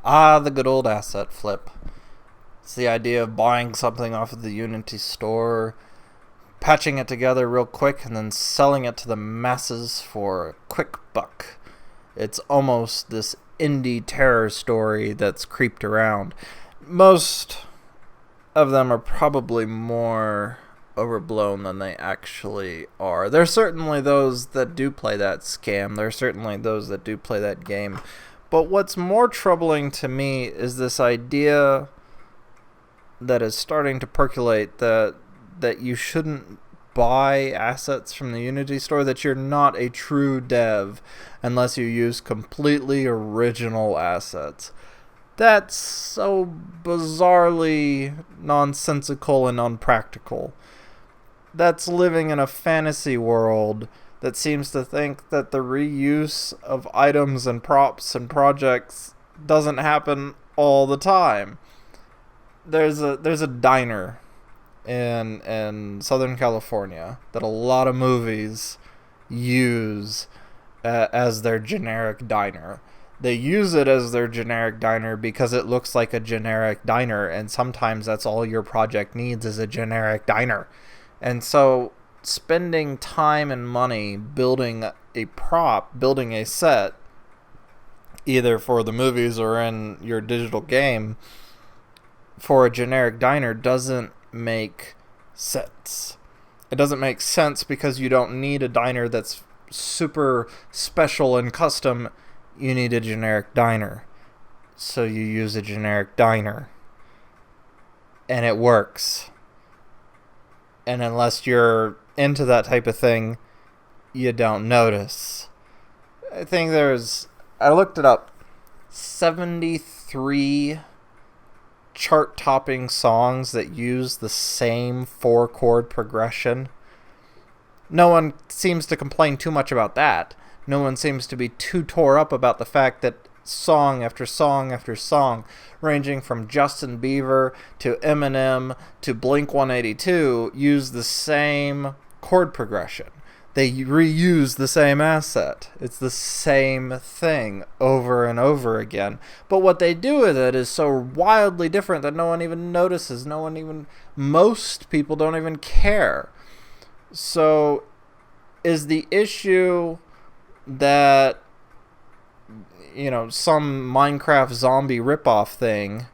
Ah, the good old asset flip. It's the idea of buying something off of the Unity store, patching it together real quick, and then selling it to the masses for a quick buck. It's almost this indie terror story that's creeped around. Most of them are probably more overblown than they actually are. There's certainly those that do play that scam. There's certainly those that do play that game. But what's more troubling to me is this idea that is starting to percolate that you shouldn't buy assets from the Unity store, that you're not a true dev unless you use completely original assets. That's so bizarrely nonsensical and unpractical. That's living in a fantasy world that seems to think that the reuse of items and props and projects doesn't happen all the time. There's a diner in Southern California that a lot of movies use as their generic diner. They use it as their generic diner because it looks like a generic diner, and sometimes that's all your project needs is a generic diner. And so spending time and money building a prop, building a set, either for the movies or in your digital game, for a generic diner doesn't make sense. It doesn't make sense because you don't need a diner that's super special and custom. You need a generic diner. So you use a generic diner. And it works. And unless you're into that type of thing, you don't notice. I looked it up, 73 chart-topping songs that use the same 4-chord progression. No one seems to complain too much about that. No one seems to be too tore up about the fact that song after song after song, ranging from Justin Bieber to Eminem to Blink-182, use the same chord progression. They reuse the same asset. It's the same thing over and over again. But what they do with it is so wildly different that no one even notices. Most people don't even care. So is the issue that, some Minecraft zombie ripoff thing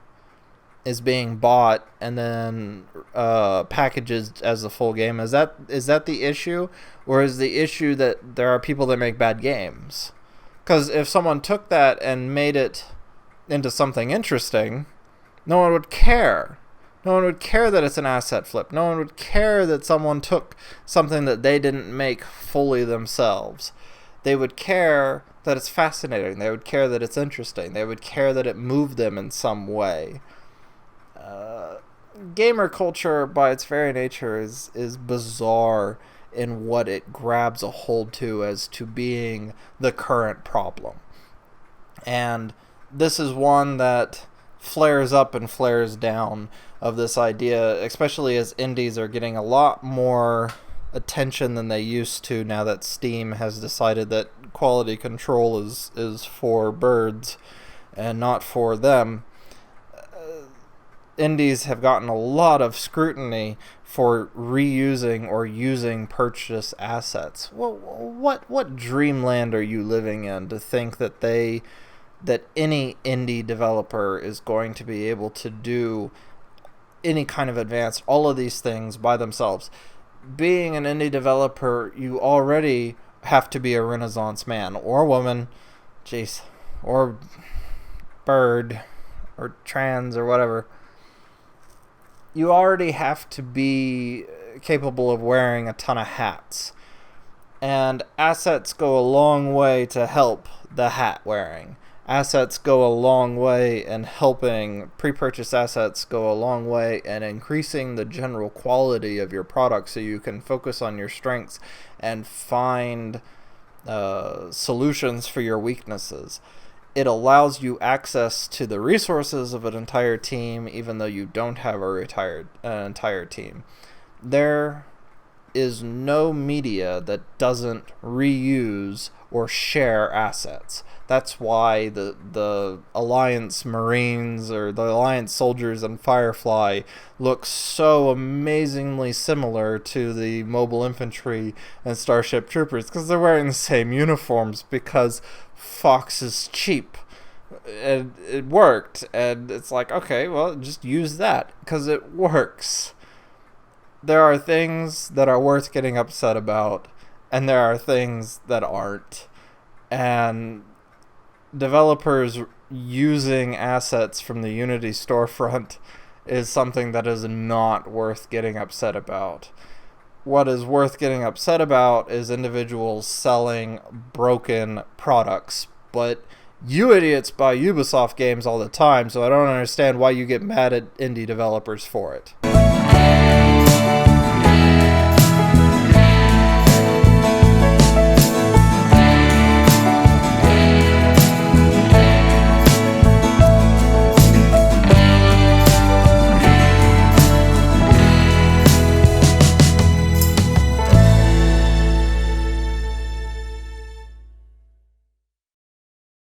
is being bought and then packaged as a full game? Is that the issue? Or is the issue that there are people that make bad games? Because if someone took that and made it into something interesting, no one would care. No one would care that it's an asset flip. No one would care that someone took something that they didn't make fully themselves. They would care that it's fascinating. They would care that it's interesting. They would care that it moved them in some way. Gamer culture, by its very nature, is bizarre in what it grabs a hold to as to being the current problem. And this is one that flares up and flares down, of this idea, especially as indies are getting a lot more attention than they used to now that Steam has decided that quality control is for birds and not for them. Indies have gotten a lot of scrutiny for reusing or using purchased assets. Well, what dreamland are you living in to think that any indie developer is going to be able to do any kind of advanced, all of these things by themselves? Being an indie developer, you already have to be a Renaissance man or woman, or bird, or trans, or whatever. You already have to be capable of wearing a ton of hats. And assets go a long way to help the hat wearing. Assets go a long way in helping, pre-purchase assets go a long way in increasing the general quality of your product so you can focus on your strengths and find solutions for your weaknesses. It allows you access to the resources of an entire team, even though you don't have an entire team. There is no media that doesn't reuse or share assets. That's why the Alliance Marines or the Alliance soldiers in Firefly look so amazingly similar to the Mobile Infantry and Starship Troopers, because they're wearing the same uniforms, because Fox is cheap. And it worked, and it's like, okay, well, just use that, because it works. There are things that are worth getting upset about, and there are things that aren't. And developers using assets from the Unity storefront is something that is not worth getting upset about. What is worth getting upset about is individuals selling broken products. But you idiots buy Ubisoft games all the time, so I don't understand why you get mad at indie developers for it.